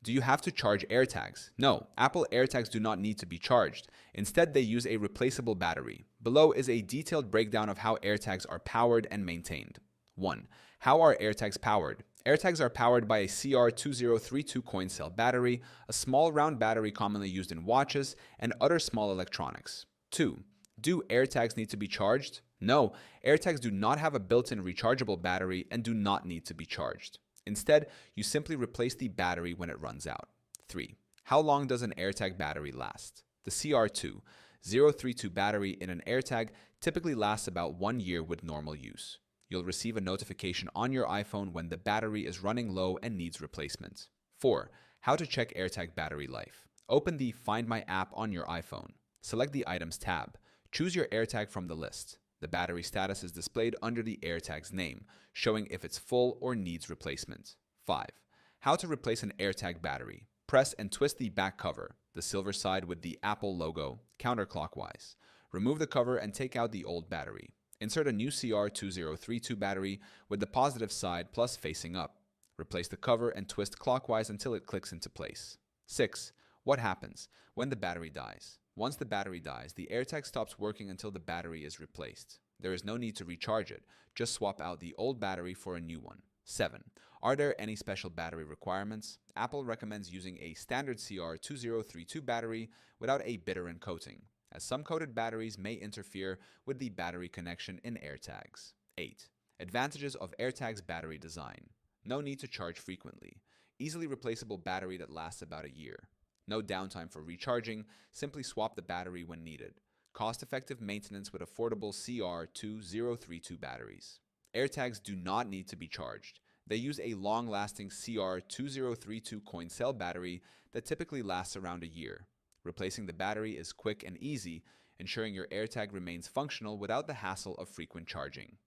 Do you have to charge AirTags? No, Apple AirTags do not need to be charged. Instead, they use a replaceable battery. Below is a detailed breakdown of how AirTags are powered and maintained. 1. How are AirTags powered? AirTags are powered by a CR2032 coin cell battery, a small round battery commonly used in watches, and other small electronics. 2. Do AirTags need to be charged? No, AirTags do not have a built-in rechargeable battery and do not need to be charged. Instead, you simply replace the battery when it runs out. 3. How long does an AirTag battery last? The CR2032 battery in an AirTag typically lasts about 1 year with normal use. You'll receive a notification on your iPhone when the battery is running low and needs replacement. 4. How to check AirTag battery life. Open the Find My app on your iPhone. Select the Items tab. Choose your AirTag from the list. The battery status is displayed under the AirTag's name, showing if it's full or needs replacement. 5. How to replace an AirTag battery. Press and twist the back cover, the silver side with the Apple logo, counterclockwise. Remove the cover and take out the old battery. Insert a new CR2032 battery with the positive side plus facing up. Replace the cover and twist clockwise until it clicks into place. 6. What happens when the battery dies? Once the battery dies, the AirTag stops working until the battery is replaced. There is no need to recharge it, just swap out the old battery for a new one. 7. Are there any special battery requirements? Apple recommends using a standard CR2032 battery without a bitter-in coating, as some coated batteries may interfere with the battery connection in AirTags. 8. Advantages of AirTags battery design. No need to charge frequently. Easily replaceable battery that lasts about a year. No downtime for recharging, simply swap the battery when needed. Cost-effective maintenance with affordable CR2032 batteries. AirTags do not need to be charged. They use a long-lasting CR2032 coin cell battery that typically lasts around a year. Replacing the battery is quick and easy, ensuring your AirTag remains functional without the hassle of frequent charging.